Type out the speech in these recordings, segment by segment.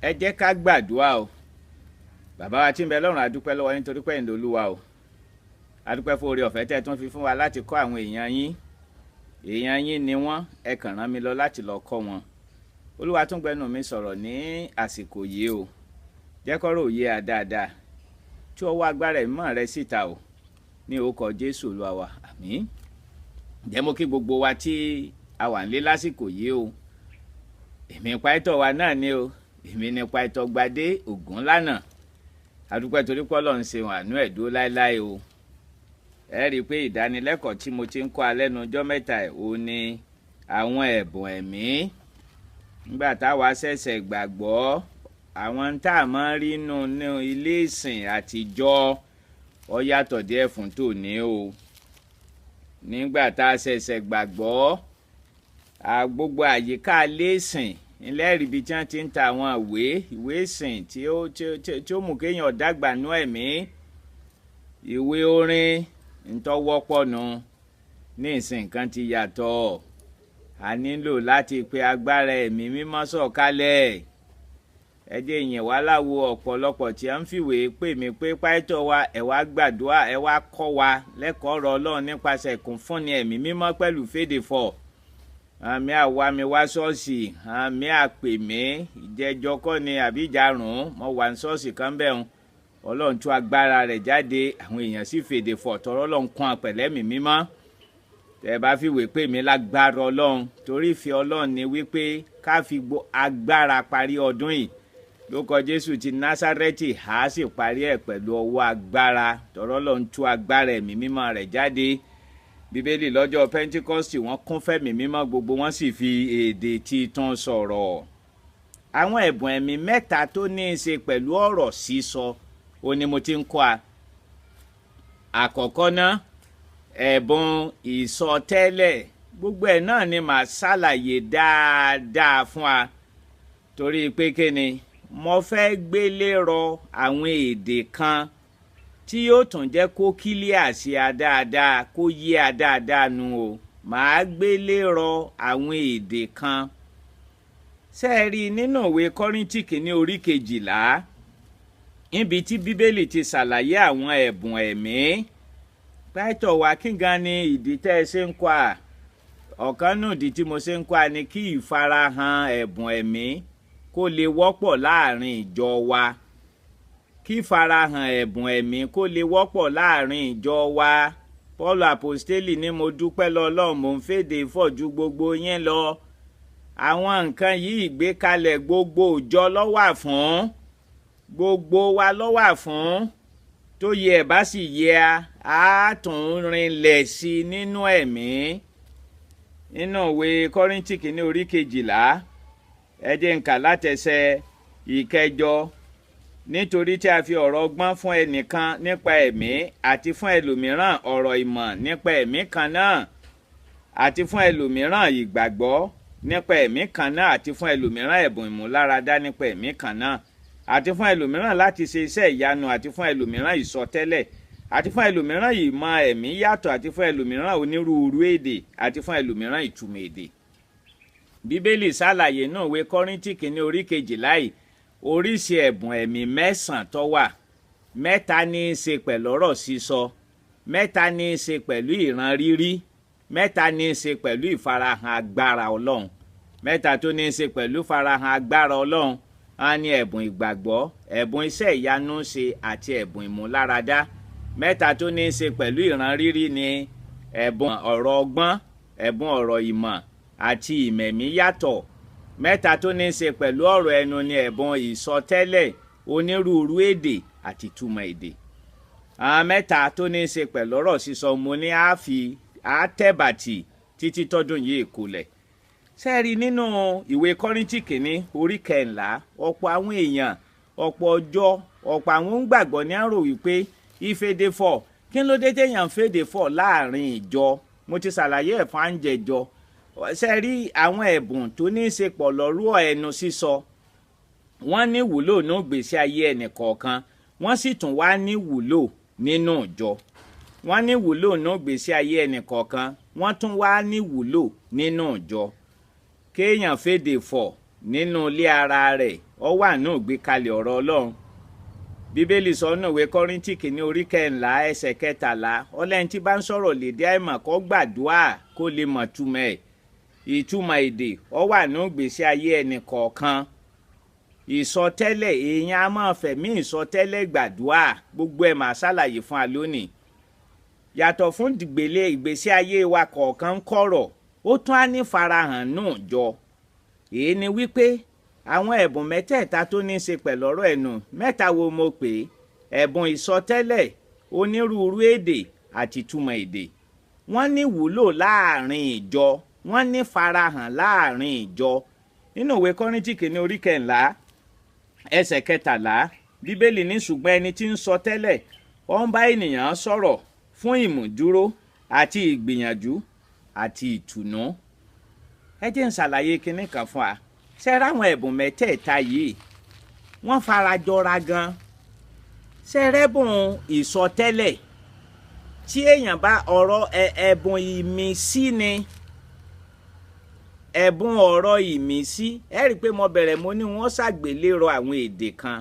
ẹ jẹ́ ká gbàdúrà o. Bàbá wa tí ń bẹ lọ́run, a dúpẹ́ lọ́wọ́ yín torí pé ẹ̀yin l'Olúwa o. A dúpẹ́ fún oore ọ̀fẹ́ tẹ́ tún fi fún wa láti kọ́ àwọn èèyàn yín. Èèyàn yín ni wọ́n, ẹ kàn rán mi lọ láti lọ kọ́ wọn. Olúwa tún gbẹnu mi sọ̀rọ̀ ní àsìkò yìí o. Jẹ́ kọ́rọ̀ òye a dáadáa. Tí ọwọ́ agbára ìmọ̀ rẹ síta o. Ní orúkọ Jésù Olúwa wa, àmín. Jẹ́ mo kí gbogbo wa tí a wà nílé lásìkò yìí o. Èmi pàìtọ́ wa náà ni o. Èmi ni pàìtọ́ Gbadé Ògúnlànà. A dúpẹ́ torí pé Ọlọ́run ṣe àánú ẹ̀ dúró láéláé o. Ẹ rí i pé ìdánilẹ́kọ̀ọ́ tí mo ti ń kọ́ alẹ́nu ọjọ́ mẹ́ta ẹ̀ o ní àwọn ẹ̀bùn ẹ̀mí. Nígbà táwa ṣẹ̀ṣẹ̀ gbàgbọ́ àwọn tá a máa ń rí nínú ilé ìsìn àtijọ́ ó yàtọ̀ díẹ̀ fún tòní o. Nígbà tá a ṣẹ̀ṣẹ̀ gbàgbọ́ gbogbo àyíká ilé ìsìn ilé ibi tí wọ́n ti ń ta àwọn ìwé ìsìn tí ó mú kéèyàn dàgbà nú ẹ̀mí, ìwé orin ntọ́wọ́pọ̀ nù. Ní ìsìn nǹkan ti yàtọ̀. A nílò láti pe agbára ẹ̀mí mímọ́ sọ̀kalẹ̀. Ẹ jẹ́ ìyẹn wá láwo ọ̀pọ̀lọpọ̀ tí a ń fìwé pè mí pé pàìtọ́ wa ẹ wá gbàdúrà ẹ wá kọ́ wa lẹ́kọ̀ọ́ ọ̀rọ̀ Ọlọ́run nípasẹ̀ ìkúnfúnni ẹ̀mí mímọ́ pẹ̀lú fèdèfọ̀. Àmì àwa mi wá ṣọ́ọ̀ṣì, àmì àpè mí ìjẹ́jọ́ kọ́ ni àbí ìjàrún mo wà ní ṣọ́ọ̀ṣì kan bẹ́ẹ̀. Ọlọ́run tú agbára rẹ̀ jáde, àwọn èèyàn sì fèdèfọ̀ tọrọ Ọlọ́run kún àpẹ̀lẹ́mì mímọ́. Tẹ́ bá fìwé pè mí lágbára Ọlọ́run torí ìfẹ́ Ọlọ́run ni wípé ká fi agbára parí ọdún yìí. Lórúkọ Jésù ti Násárẹ́tì á sì parí ẹ̀ pẹ̀lú ọwọ́ agbára tọrọ Ọlọ́run tú agbára ẹ̀mí mímọ́ rẹ̀ jáde. Bíbélì lọ́jọ́ Pentikọ́sítì wọ́n kún fẹ́mi mímọ́, gbogbo wọn sì fi èdè titun sọ̀rọ̀. Àwọn ẹ̀bùn ẹ̀mí mẹ́ta tó ní í ṣe pẹ̀lú ọ̀rọ̀ sísọ ó ní mo ti ń kọ́ a. Àkọ́kọ́ ná ẹ̀bùn ìsọtẹ́lẹ̀, gbogbo ẹ̀ náà ni màá ṣàlàyé dáadáa fún wa torí pé kíni mo fẹ́ gbélé rọ àwọn èdè kan tí yóò tún jẹ́ kó kílíà sí a dáadáa, kó yé a dáadáa nu o. Màá gbélé rọ àwọn èdè kan. Ṣé ẹ rí nínú ìwé Kọ́ríńtì kìíní orí 12 níbi tí Bíbélì ti ṣàlàyé àwọn ẹ̀bùn ẹ̀mí. Pàìtọ́ wa kí gan ni ìdí tẹ́ ẹ ṣe ń kọ́ a? Ọ̀kan nù ìdí tí mo ṣe ń kọ́ a ni kí ìfarahàn ẹ̀bùn ẹ̀mí kó lè wọ́pọ̀ láàrin ìjọ wa. Kí ìfarahàn ẹ̀bùn ẹ̀mí kó lè wọ́pọ̀ láàrin ìjọ wa. Pọ́ọ̀lù àpọ́stélì ní mo dúpẹ́ lọ́lọ́run mo ń fèdè fọ̀ ju gbogbo yín lọ. Àwọn nǹkan yìí gbé kalẹ̀ gbogbo ìjọ ló wà fún. Gbogbo wa ló wà fún. Tó yẹ ẹ̀ bá sì yẹ a tún rinlẹ̀ sí i nínú ẹ̀mí. Nínú ìwé Kọ́ríńtì kìíní orí 12 ẹ jẹ́ n kà látẹsẹ̀ 9. Nítorí tí a fi ọ̀rọ̀ ọgbọ́n fún ẹnìkan nípa ẹ̀mí àti fún ẹlòmíràn ọ̀rọ̀ ìmọ̀ nípa ẹ̀mí kan náà àti fún ẹlòmíràn ìgbàgbọ́ nípa ẹ̀mí kan náà àti fún ẹlòmíràn ẹ̀bùn ìmúláradá nípa ẹ̀mí kan náà àti fún ẹlòmíràn láti ṣe iṣẹ́ ìyanu àti fún ẹlòmíràn ìsọtẹ́lẹ̀ àti fún ẹlòmíràn ìmọ̀ ẹ̀mí yàtọ̀ àti fún ẹlòmíràn onírúurú èdè àti fún ẹlòmíràn ìtumọ̀ èdè. Bíbélì ṣàlàyé náà ìwé Kọ́ríńtì kìíní orí 12 yìí oríṣi ẹ̀bùn ẹ̀mí 9 tó wà. 3 ní í ṣe pẹ̀lú ọ̀rọ̀ sísọ, 3 ní í ṣe pẹ̀lú ìran rírí, 3 ní í ṣe pẹ̀lú ìfarahàn agbára Ọlọ́run. 3 tó ní í ṣe pẹ̀lú ìfarahàn agbára Ọlọ́run á ní ẹ̀bùn ìgbàgbọ́, ẹ̀bùn iṣẹ́ ìyanu ṣe àti ẹ̀bùn ìmúláradá. 3 tó ní í ṣe pẹ̀lú ìran rírí ni ẹ̀bùn ọ̀rọ̀ ọgbọ́n, ẹ̀bùn ọ̀rọ̀ ìmọ̀ àti ìmẹ̀mí yàtọ̀. 3 tó ní í ṣe pẹ̀lú ọ̀rọ̀ ẹnu ni ẹ̀bùn ìsọtẹ́lẹ̀, onírúurú èdè àti ìtumọ̀ èdè. Àwọn 3 tó ní í ṣe pẹ̀lú ọ̀rọ̀ sísọ mo ní á tẹ̀bàtì títí tọ́dún yìí kulẹ̀. Ṣé ẹ rí nínú ìwé Kọ́ríńtì kìíní orí 14 ọ̀pọ̀ àwọn èèyàn, ọ̀pọ̀ ọjọ́, ọ̀pọ̀ àwọn ń gbàgbọ́ ní àrò wípé ìfèdèfọ̀ kí ló dé téèyàn ń fèdèfọ̀ láàrin ìjọ. Mo ti ṣàlàyé ẹ̀ fún àǹjẹ̀jọ. Ṣé rí àwọn ẹ̀bùn tó ní í ṣe pọ̀ lọ́rọ̀ ẹnu sísọ wọ́n ní wúlò ní ìgbésí ayé ẹnì kọ̀ọ̀kan, wọ́n sì tún wá ní wúlò nínú ìjọ. Wọ́n ní wúlò ní ìgbésí ayé ẹnì kọ̀ọ̀kan, wọ́n tún wá ní wúlò nínú ìjọ. Kéèyàn fèdèfọ̀ nínú ilé ara rẹ̀ ó wà nù ìgbékalẹ̀ ọ̀rọ̀ Ọlọ́run. Bíbélì sọ nínú ìwé Kọ́ríńtì kìíní orí 11 ẹsẹ̀ 13 ọlẹ́ni tí bá ń sọ̀rọ̀ lédè àìmọ̀ kó gbàdúrà kó lè mọ̀ túmọ̀ ẹ̀. Ìtumọ̀ èdè ó wà nù ìgbésí ayé ẹnì kọ̀ọ̀kan. Ìsọtẹ́lẹ̀ èèyàn á máa fẹ̀mí ìsọtẹ́lẹ̀ gbàdúrà gbogbo ẹ̀ máa ṣàlàyé fún wa lónìí. Yàtọ̀ fún dìgbélé ìgbésí ayé wa kọ̀ọ̀kan ń kọ̀rọ̀ ó tún á ní farahàn nù jọ. Èyí ni wípé àwọn ẹ̀bùn mẹ́tẹ̀ẹ̀ta tó ní í ṣe pẹ̀lú ọ̀rọ̀ ẹnu mẹ́ta wo mo pè é: ẹ̀bùn ìsọtẹ́lẹ̀, onírúurú èdè àti ìtumọ̀ èdè. Wọ́n ní wúlò láàrin ìjọ, wọ́n ní farahàn láàrin ìjọ. Nínú ìwé Kọ́ríńtì kìíní orí 11 ẹsẹ̀ 13 Bíbélì ní ṣùgbọ́n ẹni tí ń sọ tẹ́lẹ̀ ó ń bá ènìyàn sọ̀rọ̀ fún ìmúdúró àti ìgbìyànjú àti ìtùnú. Ẹ jẹ́ n ṣàlàyé kinní kan fún wa. Ṣé ráwọn ẹ̀bùn mẹ́tẹ̀ẹ̀ta yìí wọ́n farajọra gan. Ṣé rẹ́bùn ìsọtẹ́lẹ̀ tí èèyàn bá ọ̀rọ̀ ẹ̀bùn ìmísí ni ẹ̀bùn ọ̀rọ̀ ìmísí. Ẹ rí i pé mo bẹ̀rẹ̀ mo ní wọ́n ṣàgbélérò àwọn èdè kan.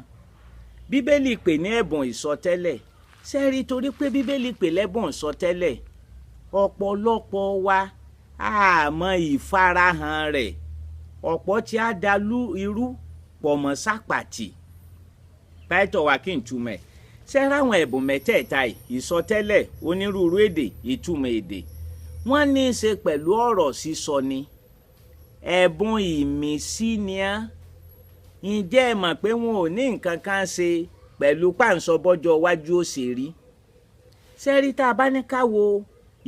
Bíbélì pè ní ẹ̀bùn ìsọtẹ́lẹ̀. Ṣé rí torí pé Bíbélì pè lẹ́bùn ìsọtẹ́lẹ̀ ọ̀pọ̀lọpọ̀ wa àmọ́ ìfarahàn rẹ̀. Ọ̀pọ̀ tí a da irú pọ̀ mọ́ sápàtì. Pàìtọ̀ wa kí n túmọ̀ ẹ̀. Ṣé ráwọn ẹ̀bùn mẹ́tẹ̀ẹ̀ta ìsọtẹ́lẹ̀, onírúurú èdè, ìtumọ̀ èdè wọ́n ní í ṣe pẹ̀lú ọ̀rọ̀ sísọ ni. Ẹ̀bùn ìmísí ni á. Ǹjẹ́ ẹ mọ̀ pé wọn ò ní nǹkan kan ṣe pẹ̀lú páǹsọ bọ́jọ́ iwájú ó ṣe rí? Ṣé rí tá a bá ní ká wo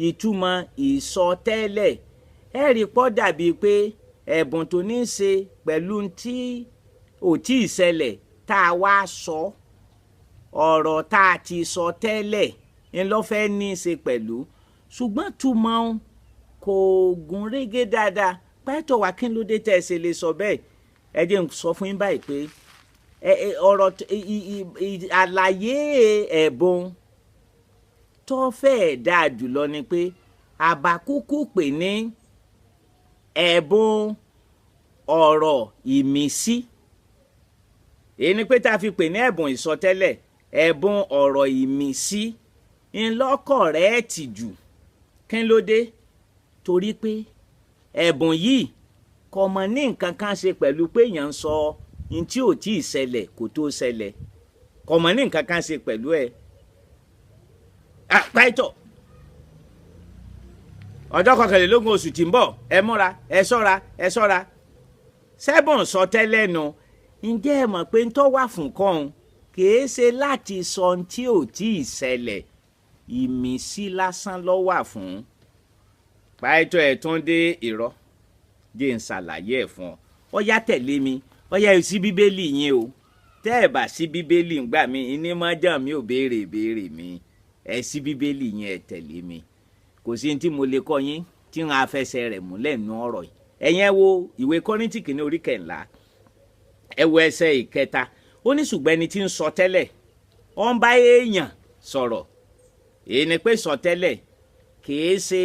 ìtumọ̀ ìsọtẹ́lẹ̀ ẹ rí pọ́ dàbí pé ẹ̀bùn tó ní í ṣe pẹ̀lú tí ò tí ì ṣẹlẹ̀ tá a wá sọ ọ̀rọ̀ tá a ti sọ tẹ́lẹ̀ ń lọ́ fẹ́ ní í ṣe pẹ̀lú, ṣùgbọ́n túmọ̀ kò gún régé dáadáa. Pàìtọ̀ wa kí ló dé tẹ́ ẹ ṣe lè sọ bẹ́ẹ̀? Ẹ jẹ́ n sọ fún yín báyìí pé ọ̀rọ̀ àlàyé ẹ̀bùn tó fẹ́ẹ̀ dáa jùlọ ni pé àbákúkú pè ní ẹ̀bùn ọ̀rọ̀ ìmísí. Èyí ni pé tá a fi pè ní ẹ̀bùn ìsọtẹ́lẹ̀, ẹ̀bùn ọ̀rọ̀ ìmísí ńlọ́kọ̀ rẹ̀ tì jù. Kí ló dé? Torí pé ẹ̀bùn yìí kò mọ̀ ní nǹkan kan ṣe pẹ̀lú pé èèyàn ń sọ ní tí ò tí ì ṣẹlẹ̀ kó tó ṣẹlẹ̀. Kò mọ̀ ní nǹkan kan ṣe pẹ̀lú ẹ̀. Pàìtọ̀ ọjọ́ 21 oṣù tí ń bọ̀ ẹ múra ẹ ṣọ́ra ẹ ṣọ́ra. Sẹ́bùn sọtẹ́lẹ̀ nu. Ǹjẹ́ ẹ mọ̀ pé ń tọ́ wà fún kọ́hún kìí ṣe láti sọ ohun tí ò tí ì ṣẹlẹ̀, ìmísí lásán ló wà fún. Pàìtọ̀ ẹ̀ tún dé irọ́ jẹ́ ń ṣàlàyé ẹ̀ fún ọ. Ó yá tẹ̀lé mi, ó yá sí Bíbélì yín o. Tẹ́ ẹ bá sí Bíbélì ń gbà mí ní mọ́jà mi ò béèrè ìbéèrè mi. Ẹ sí Bíbélì yín ẹ tẹ̀lé mi. Kò sí ní tí mo lè kọ́ yín tí ń afẹsẹ̀ rẹ̀ múlẹ̀ nú ọ̀rọ̀ yìí. Ẹ̀yin ẹ wo ìwé Kọ́ríńtì kìíní orí 11 ẹ wo ẹsẹ̀ 3 ó ní ṣùgbọ́n ẹni tí ń sọ tẹ́lẹ̀ ó ń bá èèyàn sọ̀rọ̀. Èyí ni pé sọ tẹ́lẹ̀ kìí ṣe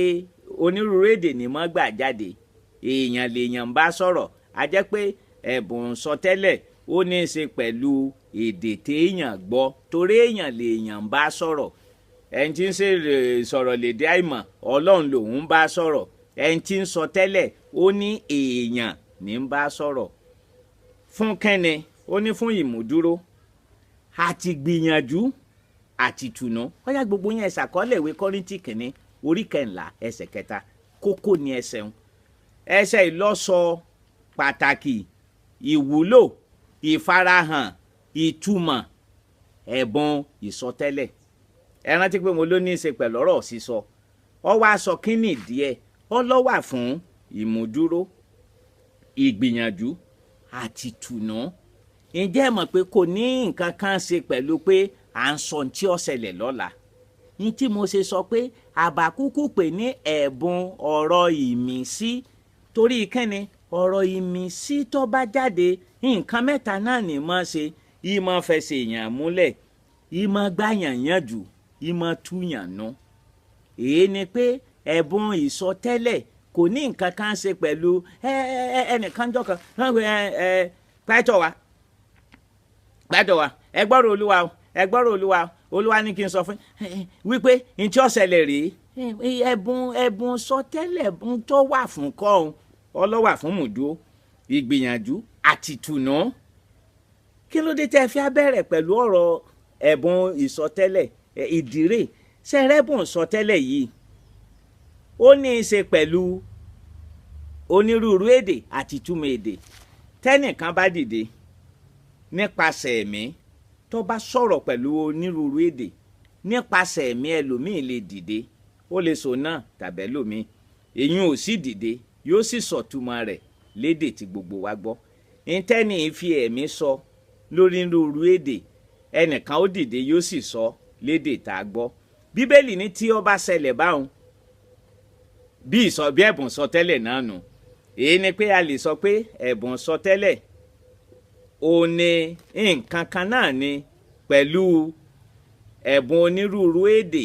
onírúurú èdè ní mọ́ gbà jáde, èèyàn lèèyàn bá sọ̀rọ̀. A jẹ́ pé ẹ̀bùn sọ tẹ́lẹ̀ ó ní í ṣe pẹ̀lú èdè téèyàn gbọ́, torí èèyàn lèèyàn bá sọ̀rọ̀. Ẹni tí ń sọ̀rọ̀ lédè àìmọ̀ Ọlọ́run lòun bá sọ̀rọ̀. Ẹni tí ń sọ tẹ́lẹ̀ ó ní èèyàn ní ń bá sọ̀rọ̀. Fún kẹ́ni ó ní fún ìmúdúró àti gbìyànjú àti ìtùnú. Ó yá gbogbo yẹn ṣàkọọ́lẹ̀ ìwé Kọ́ríńtì kìíní orí 11 ẹsẹ̀ 3 kókó ni ẹsẹ̀ ń. Ẹsẹ̀ ìlọ́sọ pàtàkì ìwúlò ìfarahàn ìtumọ̀ ẹ̀bùn ìsọtẹ́lẹ̀. Ẹ rántí pé mo ló ní í ṣe pẹ̀lú ọ̀rọ̀ sísọ. Ó wá sọ kíní díẹ̀ ó ló wà fún ìmúdúró ìgbìyànjú àti ìtùnú. Ǹjẹ́ ẹ mọ̀ pé kò ní nǹkan kan ṣe pẹ̀lú pé à ń sọ tí ó ṣẹlẹ̀ lọ́la. Ní tí mo ṣe sọ pé àbákúkú pè ní ẹ̀bùn ọ̀rọ̀ ìmísí torí kẹ́ni ọ̀rọ̀ ìmísí tó bá jáde nǹkan mẹ́ta náà ní mọ́ ṣe. Ìmọ̀ fẹsẹ̀ èèyàn múlẹ̀, ìmọ̀ gbàyàn yànjú, ìmọ̀ túyàn nú. Èyí ni pé ẹ̀bùn ìsọtẹ́lẹ̀ kò ní nǹkan kan ṣe pẹ̀lú ẹnìkan jọ̀kan Pàìtọ̀ wa gbádùn wa ẹ gbọ́rọ̀ olúwa o ẹ gbọ́rọ̀ olúwa o olúwa ní kí n sọ fún wípé n tí ó ṣẹlẹ̀ rèé ẹ̀bùn sọtẹ́lẹ̀ tó wà fún kọ́ọ̀hún ọlọ́wà fún mùdúró ìgbìyànjú àtìtùnú. Kí ló dé tẹ́ fi abẹ́rẹ́ pẹ̀lú ọ̀rọ̀ ẹ̀bùn ìsọtẹ́lẹ̀ ìdírè ṣẹ̀rẹ́bùn sọtẹ́lẹ̀ yìí ó ní í ṣe pẹ̀lú onírúurú èdè àti ìtumọ̀ èdè. Tẹ́nìkan bá dìde nípasẹ̀ ẹ̀mí tó bá sọ̀rọ̀ pẹ̀lú onírúurú èdè nípasẹ̀ ẹ̀mí ẹlòmíì lè dìde ó lè sọ náà tàbí ẹlòmíì èyí ò sì dìde yóò sì sọ̀túmọ̀ rẹ̀ lédè tí gbogbo wa gbọ́. Ìtẹ́ni fi ẹ̀mí sọ lórí onírúurú èdè ẹnìkan ó dìde yóò sì sọ lédè tá a gbọ́. Bíbélì ní tí ó bá ṣẹlẹ̀ báwọn bí ẹ̀bùn sọtẹ́lẹ̀ náà nù. Èyí ni pé a lè sọ pé ẹ̀bùn sọtẹ́lẹ̀ ó ní nǹkan kan náà ni pẹ̀lú ẹ̀bùn onírúurú èdè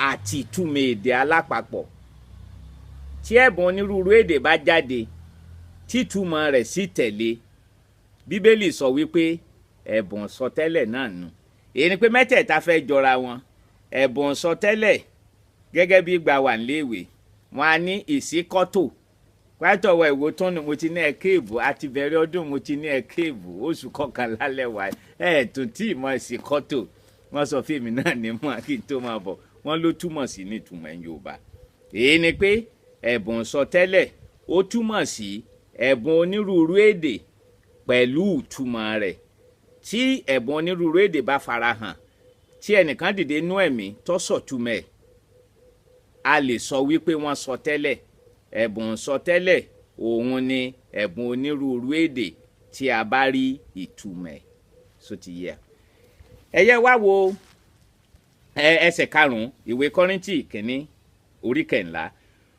àti ìtumọ̀ èdè alápapọ̀. Tí ẹ̀bùn onírúurú èdè bá jáde títúmọ̀ rẹ̀ sì tẹ̀lé Bíbélì sọ wípé ẹ̀bùn sọtẹ́lẹ̀ náà nù. Èyí ni pé mẹ́tẹ̀ẹ̀ta fẹ́ jọra wọn. Ẹ̀bùn sọtẹ́lẹ̀ gẹ́gẹ́ bí gbà wà níléèwé wọn á ní ìsíkọ́tò pátọ̀wọ̀ ìwò tó ní mo ti ní ẹ̀kẹ́ ìbò àti bẹ̀rẹ̀ ọdún mo ti ní ẹ̀kẹ́ ìbò oṣù kọkànlá lẹ́wà tún tí ìmọ̀ ìsíkọ́tò wọ́n sọ fíìmù náà ní mọ́ kí n tó máa bọ̀ wọ́n ló túmọ̀ sí ní ìtumọ̀ Yorùbá. Èyí ni pé ẹ̀bùn sọtẹ́lẹ̀ ó túmọ̀ sí ẹ̀bùn onírúurú èdè pẹ̀lú ìtumọ̀ rẹ̀. Tí ẹ̀bùn onírúurú èdè bá farahàn tí ẹnìkan dìde nú ẹ̀mí tó sọ̀túmọ̀ ẹ̀ a lè sọ wípé wọ́n sọ tẹ́lẹ̀. Ẹ̀bùn sọtẹ́lẹ̀ òun ni ẹ̀bùn onírúurú èdè tí a bá rí ìtumọ̀ ẹ̀ so ti yẹ. Ẹ wá wo ẹsẹ̀ 5 ìwé Kọ́ríńtì kìíní orí 11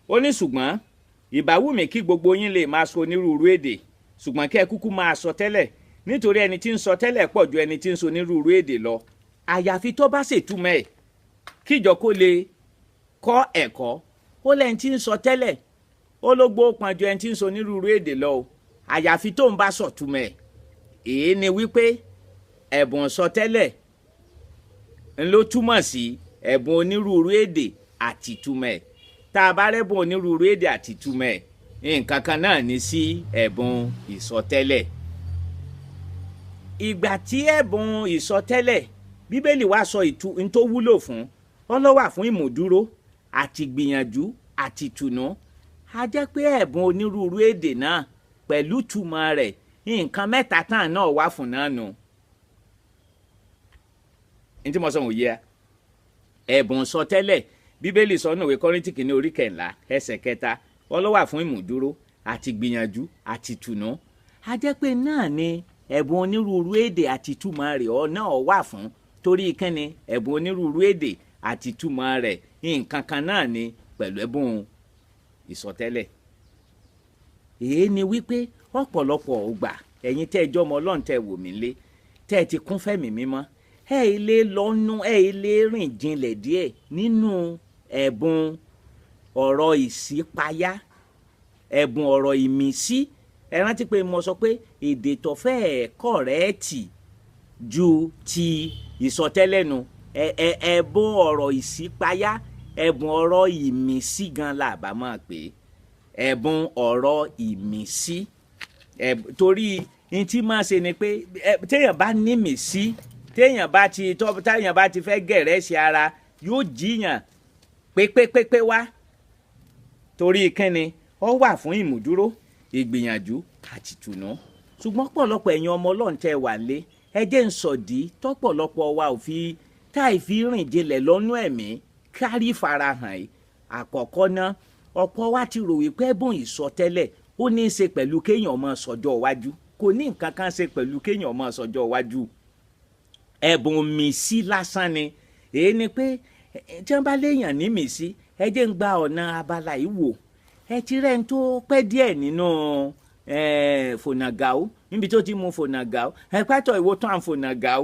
ó ní ṣùgbọ́n ìbá wù mí kí gbogbo yín lè máa sọ onírúurú èdè ṣùgbọ́n kí ẹ kúkú máa sọ tẹ́lẹ̀ nítorí ẹni tí ń sọ tẹ́lẹ̀ pọ̀ ju ẹni tí ń sọ onírúurú èdè lọ àyàfi tó bá ṣètúmọ̀ ẹ̀ kíjọ kó lè kọ́ ẹ̀kọ́. Ó lẹ́ni tí ń sọ tẹ́lẹ̀ ó ló gbó pọn ju ẹni tí ń sọ onírúurú èdè lọ o àyàfi tó ń bá sọ̀túmọ̀ ẹ̀. Èyí ni wípé ẹ̀bùn sọtẹ́lẹ̀ ń ló túmọ̀ sí ẹ̀bùn onírúurú èdè àti ìtumọ̀ ẹ̀. Tá a bá rẹ́bùn onírúurú èdè àti ìtumọ̀ ẹ̀ nǹkan kan náà ní sí ẹ̀bùn ìsọtẹ́lẹ̀. Ìgbà tí ẹ̀bùn ìsọtẹ́lẹ̀ Bíbélì wá sọ n tó wúlò fún ọlọ́wà fún ìmùdúró àti gbìyànjú àti ìtùnú. A jẹ́ pé ẹ̀bùn onírúurú èdè náà pẹ̀lú túmọ̀ rẹ̀ nǹkan mẹ́ta tán náà wà fún náà nù. Ní tí mo sọ wòye ẹ̀bùn sọtẹ́lẹ̀ Bíbélì sọ nínú ìwé Kọ́ríńtì kìíní orí 11 ẹsẹ̀ 3 ọlọ́wà fún ìmùdúró àti gbìyànjú àti ìtùnú. A jẹ́ pé náà ni ẹ̀bùn onírúurú èdè àti túmọ̀ rẹ̀ náà wà fún torí kẹ́ni ẹ̀bùn onírúurú èdè àti túmọ̀ rẹ̀ nǹkan kan náà ni pẹ̀lú ẹ̀bùn ìsọtẹ́lẹ̀. Èyí ni wípé ọ̀pọ̀lọpọ̀ ògbà ẹ̀yin tẹ́ ẹjọ́ ọmọ Ọlọ́run tẹ́ wò mí lé tẹ́ ẹ ti kún fẹ́mi mímọ́ ilé lọ́nú ilé rìn jinlẹ̀ díẹ̀ nínú ẹ̀bùn ọ̀rọ̀ ìṣípayá ẹ̀bùn ọ̀rọ̀ ìmísí. Ẹ rántí pé mo sọ pé èdè tó fẹ́ kọ̀rẹ́ẹ̀tì ju ti ìsọtẹ́lẹ̀ nu ẹ̀bùn ọ̀rọ̀ ìṣípayá ẹ̀bùn ọ̀rọ̀ ìmísí gan la bá máa pè é ẹ̀bùn ọ̀rọ̀ ìmísí. Torí ní tí máa ṣe ni pé téèyàn bá ní ìmísí téèyàn bá ti fẹ́ gẹ̀rẹ́ sí ara yóò jíyàn pépépépé wá torí kíni ó wà fún ìmùdúró ìgbìyànjú àti ìtùnú. Ṣùgbọ́n pọ̀lọpọ̀ ẹ̀yin ọmọ Ọlọ́run tẹ́ wà lé ẹ jẹ́ ń sọ̀dí tọ́pọ̀lọpọ̀ wa ò fi táì fi rìn jinlẹ̀ lọ́nú ẹ̀mí kárí farahàn yìí. Àkọ́kọ́ ná ọ̀pọ̀ wa ti rò wípé ẹ̀bùn ìsọtẹ́lẹ̀ ó ní í ṣe pẹ̀lú kéèyàn máa sọjọ́ iwájú kò ní nǹkan kan ṣe pẹ̀lú kéèyàn máa sọjọ́ iwájú. Ẹ̀bùn mìísí lásán ni. Èyí ni pé tí wọ́n bá léèyàn ní mìísí ẹ jẹ́ ń gba ọ̀nà abala yìí wò. Ẹ ti rẹ́ ń tó pẹ́ díẹ̀ nínú fònàgàó níbi tó ti mú fònàgàó pátọ̀ ìwò tán fònàgàó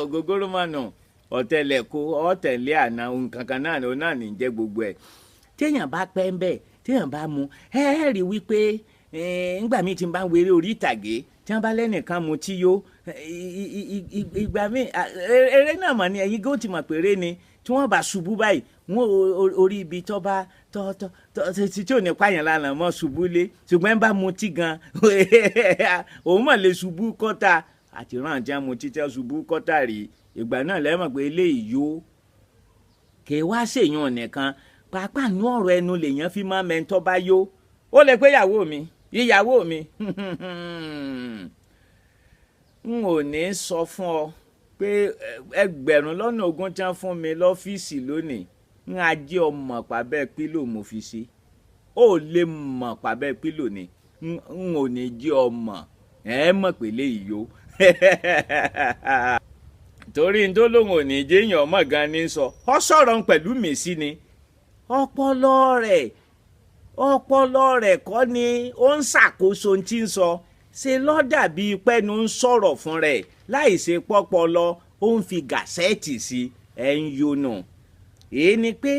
ògógóró mọ̀nà ọ̀tẹlẹ̀kọ ọ̀tẹ̀lẹ̀ àná nǹkan kan náà ní jẹ́ gbogbo ẹ̀. Téèyàn bá pẹ́ ń bẹ̀ téèyàn bá mu ẹ rí wípé ńgbà míì tí n bá ń wéré orí ìtàgé tí wọ́n bá lẹ́nìkan mutí yó ìgbà míì eré náà mọ̀ ni ẹ̀yin gó ti mọ̀ pé eré ni tí wọ́n bá ṣubú báyìí wọ́n orí ibi tó bá tí ò ní pààyàn lánàá mọ́ ṣubú lé ṣùgbọ́n bá mutí gan òun mọ̀ lè ṣubú kọ́ta àti ránjẹ́ mutí tẹ́ ṣubú kọ́ta rí ìgbà náà lẹ́mọ̀ pé eléyìí yó kì í wá ṣèyàn nìkan pàápàá ní ọ̀rọ̀ ẹnu lèèyàn fi máa mẹ́ńtọ́ bá yó ó lè pé ìyàwó mi n ò ní sọ fún ọ pé 20,000 tí wọ́n fún mi lọ́fíìsì lónìí ń ajé ọmọ pàbẹ́ pílò mo fi ṣe ó lè mọ̀ pàbẹ́ pílò ni n ò ní jẹ́ ọmọ mọ̀ pé léyìí yó torí n tó lóun ò ní jẹ́yìn ọmọ gan ni sọ ọ sọ̀rọ̀ pẹ̀lú mi sí ni ọpọlọ rẹ̀ kọ́ ni ó ń ṣàkóso tí ń sọ ṣe ló dàbí pẹ́nu ń sọ̀rọ̀ fún rẹ̀ láì ṣe pọ́pọlọ ó ń fi gàṣẹ́ẹ̀tì sí ẹ̀ ń yónú èyí ni pé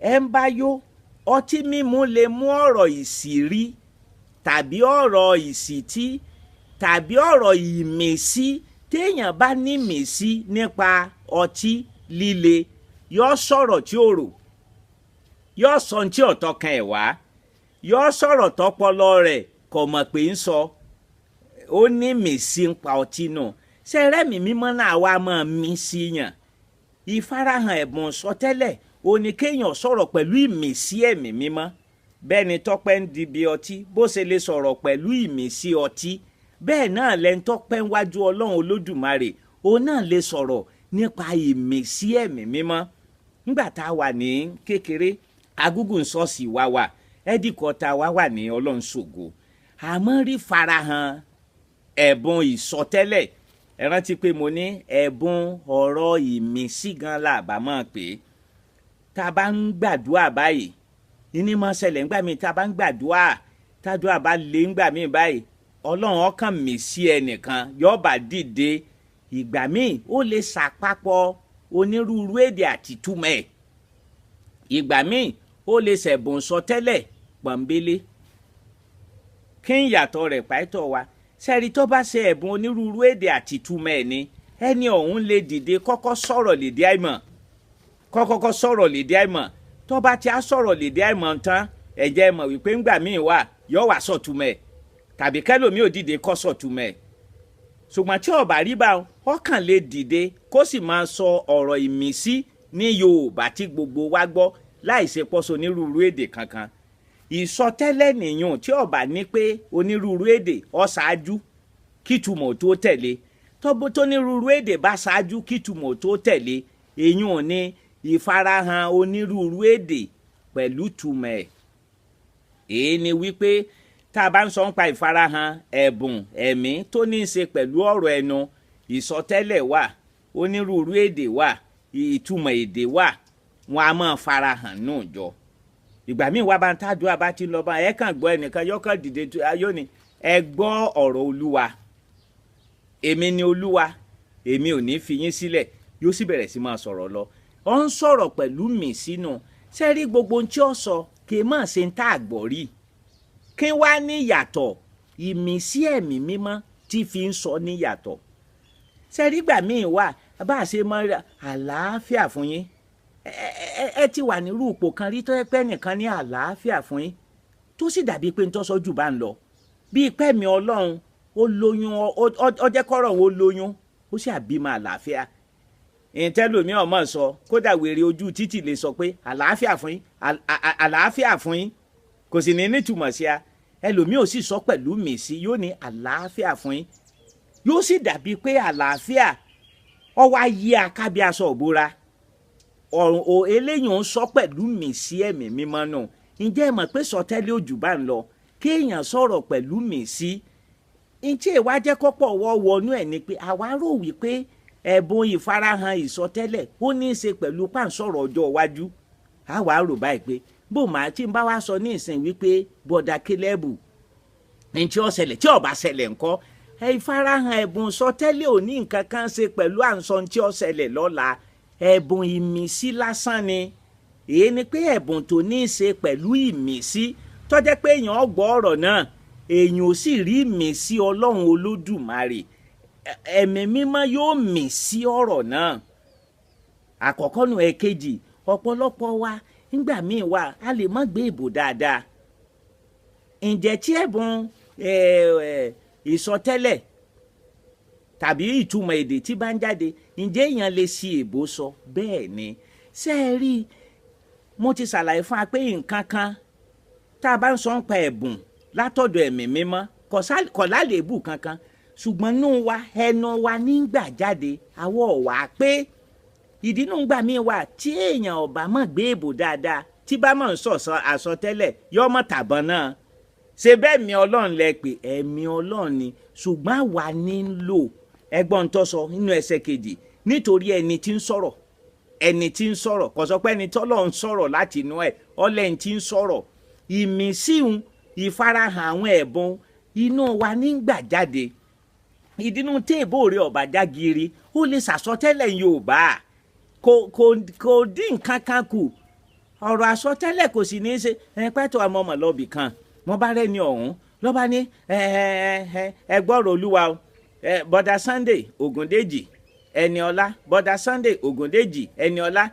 ẹ ń bá yó ọtí mímu lè mú ọ̀rọ̀ ìsírí tàbí ọ̀rọ̀ ìsítí tàbí ọ̀rọ̀ ìmísí téèyàn bá ní ìmísí nípa ọtí líle yóò sọ̀rọ̀ tí ó rò yóò sọ tí ọ̀tọ̀ kan ẹ̀ wá yóò sọ̀rọ̀ tọpọlọ rẹ̀ kò mọ̀ pé ń sọ ó ní ìmísí ń pa ọtí náà ṣẹ́rẹ́mì mímọ́ náà wá máa mí sí yàn ìfarahàn ẹ̀bùn sọtẹ́lẹ̀ ó ní kéèyàn sọ̀rọ̀ pẹ̀lú ìmísí ẹ̀mí mímọ́ bẹ́ẹ̀ ni Tọ́pẹ́ ń dibi ọtí bó ṣe lè sọ̀rọ̀ pẹ̀lú ìmísí ọtí bẹ́ẹ̀ náà lẹ́ni Tọ́pẹ́ ń wájú Ọlọ́run Olódùmarè òun náà lè sọ̀rọ̀ nípa ìmísí ẹ̀mí mímọ́ nígbà tá a wà ní kékeré agúgùn ṣọ́ọ̀ṣì wa wà ẹ́díkọ̀tà wa wà ní Ọlọ́run ṣògo àmọ́ rí farahàn ẹ̀bùn ìsọtẹ́lẹ̀ ẹ rántí pé mo ní ẹ̀bùn ọ̀rọ̀ ìmísí gan làbá máa pè é tá a bá ń gbàdúrà báyìí ìní máa ṣẹlẹ̀ ńgbà míì tá a bá ń gbàdúrà tádùá bá lé ńgbà míì báyìí Ọlọ́run ọkàn mí sí ẹnìkan yóò bá dìde ìgbà míì ó lè ṣàpapọ̀ onírúurú èdè àti túmọ̀ ẹ̀ ìgbà míì ó lè ṣẹ̀bùn sọtẹ́lẹ̀ pọ̀nbélé kí n yàtọ̀ rẹ̀ pàìtọ̀ wa sẹ́rí tó bá ṣe ẹ̀bùn onírúurú èdè àti túmọ̀ ẹ̀ ni ẹni ọ̀hún lè dìde kọ́kọ́ sọ̀rọ̀ lédè àìmọ̀ kọ́kọ́ sọ̀rọ̀ lédè àìmọ̀ tó bá ti á sọ̀rọ̀ lédè àìmọ̀ tán ẹ̀jẹ̀ mọ̀ wípé ńgbà míì wà yóò wá sọ̀túmọ̀ ẹ̀ tàbí kẹ́lòmíì ò dìde kọ́ sọ̀túmọ̀ ẹ̀ ṣùgbọ́n tí ó bá rí bá ọkàn lè dìde kó sì máa sọ ọ̀rọ̀ ìmísí ní Yorùbá tí gbogbo wa gbọ́ láì ṣe pọ́sọ onírúurú èdè kankan ìsọtẹ́lẹ̀ nìyàn tí ó bá ní pé onírúurú èdè ó ṣáájú kìtùmọ̀ tó tẹ̀lé tónírúurú èdè bá ṣáájú kìtùmọ̀ tó tẹ̀lé èyàn ní ìfarahàn onírúurú èdè pẹ̀lú túmọ̀ ẹ̀ èyí ni wípé tá a bá ń sọ nípa ìfarahàn ẹ̀bùn ẹ̀mí tó ní í ṣe pẹ̀lú ọ̀rọ̀ ẹnu ìsọtẹ́lẹ̀ wà onírúurú èdè wà ìtumọ̀ èdè wà wọn a máa farahàn náà jọ ìgbà míì wá bá ń tàdúrà bá ti lọ bá ẹ kàn gbọ́ ẹnìkan yọkàn dìde ayọ̀ ni ẹ gbọ́ ọ̀rọ̀ Olúwa èmi ni Olúwa èmi ò ní fi yín sílẹ̀ yóò sì bẹ̀rẹ̀ sí máa sọ̀rọ̀ lọ ó ń sọ̀rọ̀ pẹ̀lú mi sínú sẹ́rí gbogbo ohun tí ó sọ kì í mọ̀ ṣe ń tà àgbọ̀ rí kí wá ní yàtọ̀ ìmísí ẹ̀mí mímọ́ tí fi ń sọ ní yàtọ̀ sẹ́rí gbà míì wà bá a ṣe mọ àlàáfíà fún yín ẹ ti wà nírú ipò kan rí tó yẹ pé nìkan ní àlàáfíà fún yín tó sì dàbí pé ń tọ́sọ́ jù bá ń lọ bí pẹ́mi Ọlọ́run ó lóyún ó jẹ́ kọ́rọ̀ ó lóyún ó sì àbímọ àlàáfíà ìtẹ́lómi ọmọ sọ kódà wèrè ojú títì lè sọ pé àlàáfíà fún yín àlàáfíà fún yín kò sì ní nítumọ̀ sí a ẹlòmíì ò sì sọ pẹ̀lú mèsì yóò ní àlàáfíà fún yín yóò sì dàbí pé àlàáfíà ó wá yí akábí aṣọ òbúra ọ̀rùn eléyìí ń sọ pẹ̀lú mèsì ẹ̀mí mímọ́ náà ǹjẹ́ ẹ mọ̀ pé sọtẹ́lẹ̀ òjù bá ń lọ kéèyàn sọ̀rọ̀ pẹ̀lú mèsì ǹjẹ́ ìwájẹ́ kọ́pọ̀ wọnú ẹ̀ ni pé àwa rò wípé ẹ̀bùn ìfarahàn ìsọtẹ́lẹ̀ ó ní í ṣe pẹ̀lú pàǹsọ̀rọ̀ ọjọ́ iwájú àwa rò báyìí pé bó máa tí ń bá wá sọ ní ìsìn wípé bọ̀dà Kélébù ní tí ó ṣẹlẹ̀ tí ó bá ṣẹlẹ̀ ńkọ́ ìfarahàn ẹ̀bùn sọtẹ́lẹ̀ ò ní nǹkan kan ṣe pẹ̀lú àǹsọ tí ó ṣẹlẹ̀ lọ́la ẹ̀bùn ìmísí lásán ni èyí ni pé ẹ̀bùn tó ní í ṣe pẹ̀lú ìmísí tó jẹ́ pé èèyàn gbọ́ ọ̀rọ̀ náà èèyàn ò sì rí ìmísí Ọlọ́run Olódùmarè, ẹ̀mí mímọ́ yóò mí sí ọ̀rọ̀ náà. Àkọ́kọ́ nù. Ẹ̀kejì, ọ̀pọ̀lọpọ̀ wa nígbà míì wà a lè má gbé ìbò dáadáa. Ǹjẹ́ tí ẹ̀bùn ìsọtẹ́lẹ̀ tàbí ìtumọ̀ èdè tí bá ń jáde, ǹjẹ́ èèyàn lè ṣi èbó sọ? Bẹ́ẹ̀ ni. Ṣé ẹ rí i, mo ti ṣàlàyé fún wa pé nǹkan kan tá a bá ń sọ ń pa ẹ̀bùn látọ̀dọ̀ ẹ̀mí mímọ́ kò lálébù kankan, ṣùgbọ́n nínú wa ẹnu wa nígbà jáde àwọ̀ wà pé ìdínú gbà mí wà tí èèyàn ọ̀bà mọ̀ gbé èbò dáadáa tí bá mọ̀ ń sọ̀sọ àsọtẹ́lẹ̀ yọmọ tàbọn náà. Ṣé bẹ́ẹ̀ mi Ọlọ́run lẹ pé ẹ̀mí Ọlọ́run ni, ṣùgbọ́n àwa ní ń lò ẹgbọ́n tó sọ nínú ẹsẹ̀ kejì, nítorí ẹni tí ń sọ̀rọ̀ kò sọ pé ẹni tọ́lọ̀ ń sọ̀rọ̀ láti inú ẹ̀, ọlẹ́ni tí ń sọ̀rọ̀. Ìmísíhun ìfarahàn àwọn ẹ̀bùn inú wa nígbà jáde. Ìdínú téèbó rẹ ọ̀bà jágiri ó lè ṣàsọtẹ́lẹ̀ Yorùbá kò dín nǹkan kan kù. Ọ̀rọ̀ àsọtẹ́lẹ̀ kò sì ní í ṣe pẹ́tọ́ ọmọ lọ́bì kan wọ́n bá rẹ́ni ọ̀hún lọ́ba ní ẹgbọ́rọ̀ Olúwa o, bọ́dà Sunday Ògúndèjì Ẹniọlá, bọ́dà Sunday Ògúndèjì Ẹniọlá,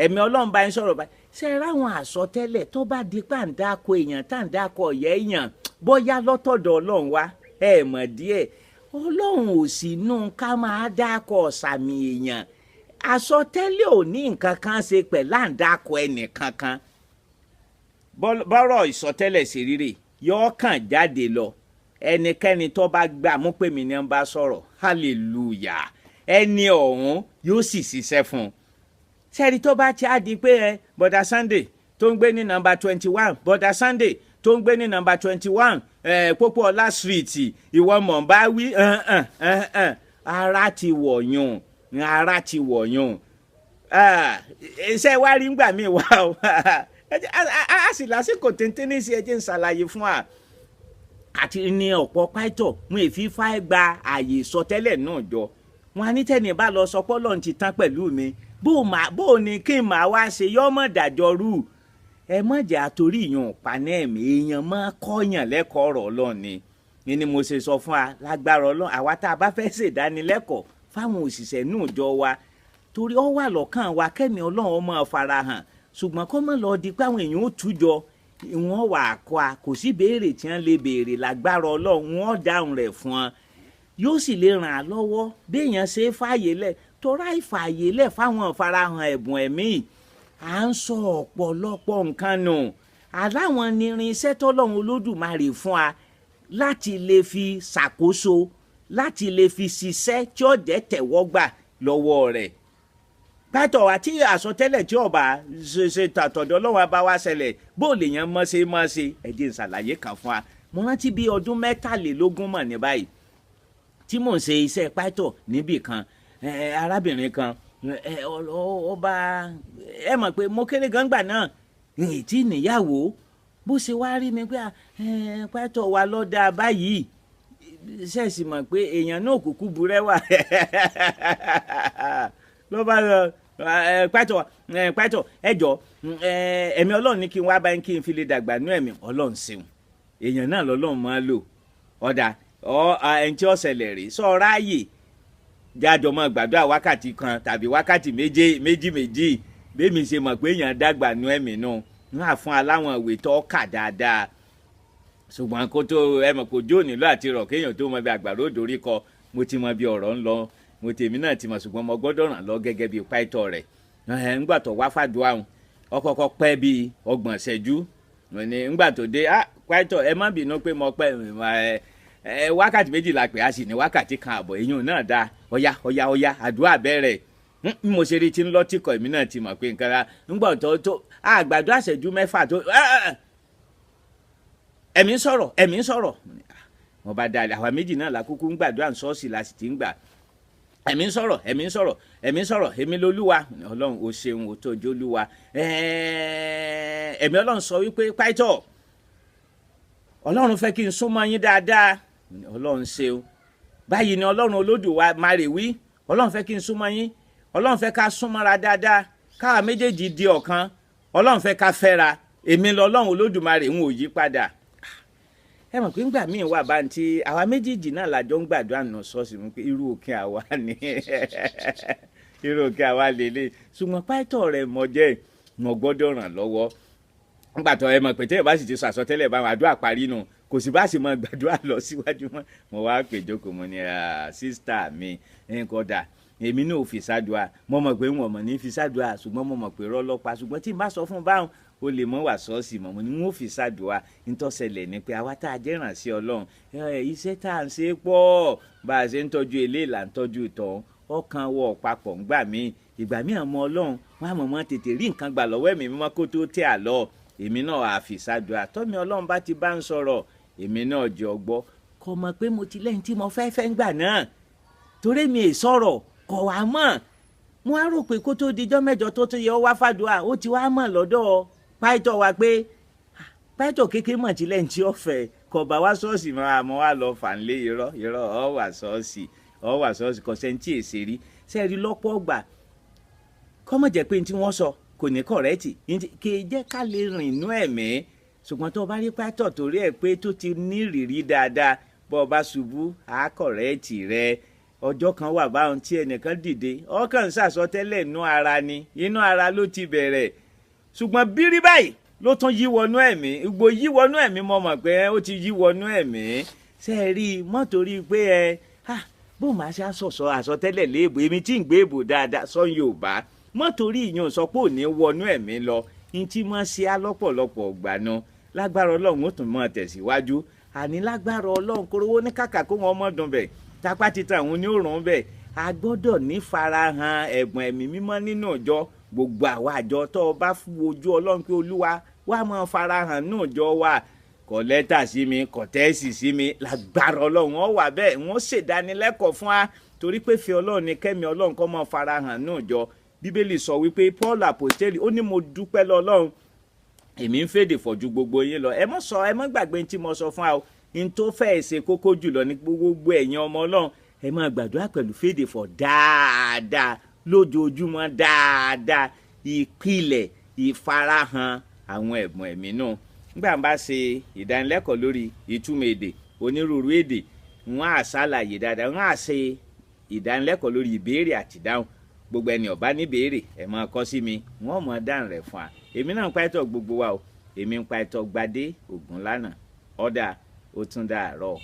ẹ̀mí Ọlọ́run bá ń sọ̀rọ̀ báyìí. Ṣé ráwọn àsọtẹ́lẹ̀ tó bá di pàǹdàkọ èèyàn tàǹdàkọ ọ̀yẹ́ èèyàn bóyá lọ́tọ̀dọ̀ Ọlọ́run wá mọ̀ díẹ̀. Ọlọ́run ò sí nù ká máa dákọ̀ sàmì èèyàn. Àsọtẹ́lẹ̀ ò ní nǹkan kan ṣe pẹ̀lú àǹdàkọ ẹnìkankan. Bọ́rọ̀ ìsọtẹ́lẹ̀ sí rírè yóò kàn jáde lọ. Ẹnikẹ́ni tó bá gbà mú pé mi ni ń bá sọ̀rọ̀, hallelujah, ẹni ọ̀hún yóò sì ṣiṣẹ́ fún un. Sẹ́ni tó bá ti á di pé bọ́dà Sunday tó ń gbé ní nọ́mbà 21, bọ́dà Sunday tó ń gbé ní nọ́mbà 21 Pópóọlá street, ìwọ mọ̀ bá wí ara ti wọ̀nyún. Ṣé wá rí ngbà míì wá o a sì lásìkò téńté ní sí ẹjẹ́ ń ṣàlàyé fún wa. Àti ní ọ̀pọ̀ pàìtọ̀ wọn èfi fáì gba àyè ìsọtẹ́lẹ̀ náà jọ. Wọn á ní tẹ́ni bá lọ sọ pé Ọlọ́run ti tán pẹ̀lú mi, bó o ní kí n máa wá ṣe yọ́mọ̀ dájọ́ rú. Ẹ mọ̀ jẹ́ àtòrí ìyàn paná ẹ̀mí èèyàn máa kọ́yàn lẹ́kọ̀ọ́ ọ̀rọ̀ Ọlọ́run ni mo ṣe sọ fún wa lágbára Ọlọ́run. Àwa tá a bá fẹ́ ṣèdánilẹ́kọ̀ọ́ fáwọn òṣìṣẹ́ náà jọ wa, torí ó wà lọ́kàn wa kẹ́mi Ọlọ́run ó máa farahàn, ṣùgbọ́n kó mọ̀ lọ di pé àwọn èèyàn ó tújọ wọ́n wà kọ́ a kò sí béèrè tí wọ́n lè béèrè lágbára Ọlọ́run wọ́n dáhùn rẹ̀ fún wọn. Yóò sì lè ràn án lọ́wọ́ béèyàn ṣe é fààyè lẹ̀, torá ìfààyè lẹ̀ fáwọn ìfarahàn ẹ̀bùn ẹ̀mí. À ń sọ ọ̀pọ̀lọpọ̀ nǹkan nù. Aláwọn nirin iṣẹ́ tọ́lọ́run Olódùmarè fún wa láti lè fi ṣàkóso, láti lè fi ṣiṣẹ́ tí ó jẹ́ tẹ̀wọ́gbà lọ́wọ́ rẹ̀. Pátọ̀ àti àsọtẹ́lẹ̀ tí ọba ṣe tàtọ̀dọ̀ Ọlọ́run bá wá ṣẹlẹ̀ bó lè yan mọ́ ṣe ẹ jẹ́ n ṣàlàyé kan fún wa. Mo rántí bí ọdún 23 mọ̀ ní báyìí tí mò ń ṣe iṣẹ́ pátọ̀ níbì kan. Arábìnrin kan ọba mọ̀ pé mo kéré gangba náà tí níyàwó bó ṣe wá rí mi pé pátọ̀ wa ló dáa báyìí, ṣẹ̀ṣì mọ̀ pé èèyàn náà kúkú burẹ́wà ló bá lọ pátọ̀ ẹjọ́ ẹ̀mí Ọlọ́run ní kí n wá báyìí kí n fi lè dàgbà nú ẹ̀mí. Ọlọ́run ṣeun, èèyàn náà lọ́lọ́run máa lò. Ọ̀dà ẹni tí ó ṣẹlẹ̀ rèé sọ ráàyè jájọ mọ́ gbàdúrà wákàtí kan tàbí wákàtí méjì bẹ́ẹ̀mi ṣe mọ̀ pé èèyàn dàgbà nú ẹ̀mí náà ń hà fún aláwọn ìwé tó kà dáadáa. Ṣùgbọ́n kó tó mọ̀ kó jó nílò àti rọ̀ kéèyàn tó mọ bí àgbàrá òdòrí kọ, mo ti mọ bí ọ̀rọ̀ ń lọ, mo tèmi náà ti mọ̀, ṣùgbọ́n mo gbọ́dọ̀ ràn lọ gẹ́gẹ́ bí pàìtọ́ rẹ̀. Ńgbà tó wá fàdúrà ọ̀hún ọkọ̀ọ̀kọ̀ pẹ́ bí 30 ìṣẹ́jú ní ńgbà tó dé pàìtọ́ ẹ má bínú pé mo pẹ́ wákàtí 2 la pè á sì ní wákàtí 1 àbọ̀ èyàn náà dáa. Ọya àdúrà bẹ̀rẹ̀. Mo ṣe rí tí ń lọ tìkọ̀ èmi náà ti mọ̀ pé nǹkan ra ńgbà tó àgbàdo àṣẹjú 6 tó ẹ̀mí ń sọ̀rọ̀ wọ́n bá dalẹ̀ àwa méjì náà la kúkú ń gbàdúrà ṣọ́ọ̀ṣì la sì ti ń gbà. Ẹ̀mí ń sọ̀rọ̀ èmi lolúwa. Ọlọ́run ó ṣeun ó tó jólúwa. Ẹ̀mí Ọlọ́run sọ wípé pàìtọ́ Ọlọ́run fẹ́ kí n súnmọ́ yín dáadáa. Ọlọ́run ṣeun. Báyìí ni Ọlọ́run Olódùmarè wí. Ọlọ́run fẹ́ kí n súnmọ́ yín. Ọlọ́run fẹ́ ká súnmọ́ra dáadáa, káwa méjèèjì di ọ̀kan. Ọlọ́run fẹ́ ká fẹ́ra. Èmi lọ́lọ́run Olódùmarè ń ò yí padà. ẹ mọ̀ pé ńgbà míì wà bá ń tí àwa méjèèjì náà lájọ ń gbàdúrà nù ṣọ́ọ̀ṣì mú pé irú òkè àwa ni irú òkè àwa lélẹ̀ ṣùgbọ́n pàtó rẹ̀ mọ̀ jẹ́ mo gbọ́dọ̀ ràn lọ́wọ́ nígbà tó ẹ mọ̀ pé tẹ́lẹ̀ bá sì ti sọ àsọtẹ́lẹ̀ báwọn àdúrà parí nù kò sì bá sì mọ gbàdúrà lọ síwájú mọ́ mo wá pè jókòó mo ní sísítà mi nǹkan dà èmi náà ò fi ṣàdúà mo mọ̀ pé wọn mọ̀ ní fi ṣàdúà ṣùgbọ́n mo mọ̀ pé rọ́lọ́pàá ṣùgbọ́n tí n bá sọ fún báwọn o lè mọ wà ṣọ́ọ̀ṣì mọ̀ mo ní wọn ò fi ṣàdúà nítòsẹ̀lẹ̀ ni pé àwa tá a jẹ́ ìrànṣẹ́ Ọlọ́run iṣẹ́ tá à ń ṣe pọ̀ bá a ṣe ń tọ́jú eléyìí là ń tọ́jú ìtọ̀ ọkàn wọ papọ̀ ńgbà míì ìgbà míì àmọ́ Ọlọ́run wọn àmọ́ mọ́ tètè rí nǹkan gbà lọ́wọ́ ẹ̀mí mímọ́ kó tó tẹ̀ àlọ́ èmi náà àfi ṣàdúà tọ́mi Ọlọ́run bá ti bá ń sọ̀rọ̀ èmi náà jẹ́ ọgbọ́ kò mọ̀ pé mo ti lẹ́yìn tí mo fẹ́ ń gbà náà torí mi ì sọ̀rọ̀ kọ̀ wá mọ̀ mo á rò pé kó tó dijọ́ mẹ́jọ tó tún yẹ ọ wá fàdúà ó ti wá mọ̀ lọ́dọ̀ pàìtọ́ wa pé pàìtọ́ kékeré mọ̀ tí lẹ́yìn tí ó fẹ́ kọ̀ bá wá ṣọ́ọ̀ṣì máa mọ́ wá lọ fà ń lé irọ́ ọ wà ṣọ́ọ̀ṣì kò sẹ́ńtì èsè rí sẹ́ẹ̀rí lọ́pọ̀ ọgbà kọ́mọ̀ jẹ́ pé ní tí wọ́n sọ kò ní kọ̀rẹ́tì kì í jẹ́ ká lè rìn inú ẹ̀mí ṣùgbọ́n tó bá rí pátọ̀ torí ẹ̀ pé tó ti ní ìrírí dáadáa bọ́ ọ bá ṣubú á kọ̀rẹ́tì rẹ ọjọ́ kan wà báwọn tí ẹnìkan dìde ọkàn ń ṣàsọtẹ́lẹ̀ inú ara ni inú ara ló ti bẹ̀rẹ̀ ṣùgbọ́n bírí báyìí ló tún yí wọnú ẹ̀mí ìgbò yí wọnú ẹ̀mí mo mọ̀ pé ó ti yí wọnú ẹ̀mí ṣe é rí i mọ́ torí pé bó máa ṣe àsọ̀sọ àsọtẹ́lẹ̀ léèbò èmi tí ń gbé èbò dáadáa sọ Yorùbá mọ́ torí ìyẹn sọ pé ò ní wọnú ẹ̀mí lọ ní tí mọ́ ṣe á lọ́pọ̀lọpọ̀ gbàna lágbára Ọlọ́run ó tún mọ́ tẹ̀síwájú àní lágbára Ọlọ́run kórówó ní kàkà kó wọn mọ́ dùn bẹ̀ tapá títan òun ní òrùn bẹ̀ a gbọ́dọ̀ ní farahàn ẹ̀bùn ẹ̀mí mímọ́ nínú ìjọ gbogbo àwa àjọ tó o bá wojú Ọlọ́run pé Olúwa wàá mọ́ farahàn nínú ìjọ wa kọ lẹ́tà sí mi kọ tẹ́ẹ̀sì sí mi lágbára Ọlọ́run ó wà bẹ́ẹ̀ wọ́n ṣèdánilẹ́kọ̀ọ́ fún wa torí pé fi Ọlọ́run ní kẹ́mi Ọlọ́run kọ́ mọ́ farahàn nínú ìjọ Bíbélì sọ wípé Paul apostoli ó ní mo dúpẹ́ lọ́lọ́run èmi ń fèdè fọ̀jú gbogbo yín lọ ẹ mọ́ gbàgbé tí mo sọ fún wa o n tó fẹ́ ṣe kókó jùlọ ní gbogbo ẹ̀yin ọmọ Ọlọ́run ẹ máa gbàdúrà pẹ̀lú fèdè fọ̀ dáadáa lójoojúmọ́ dáadáa ìpìlẹ̀ ìfarahàn àwọn ẹ̀bùn ẹ̀mí náà nígbà bá ṣe ìdánilẹ́kọ̀ọ́ lórí ìtumọ̀ èdè onírúurú èdè wọ́n á ṣàlàyé dáadáa wọ́n á ṣe ìdánilẹ́kọ̀ọ́ lórí ìbéèrè àtìdáhùn gbogbo ẹni ọba ní béèrè ẹ máa kọ sí mi wọ́n mọ̀ dáhùn rẹ̀ fún wa èmi náà ń pa ẹ̀tọ́ gbogbo wa o èmi ń pa ẹ̀tọ́ Gbadé Ògúnlànà ọ̀dà ó tún dàárọ̀.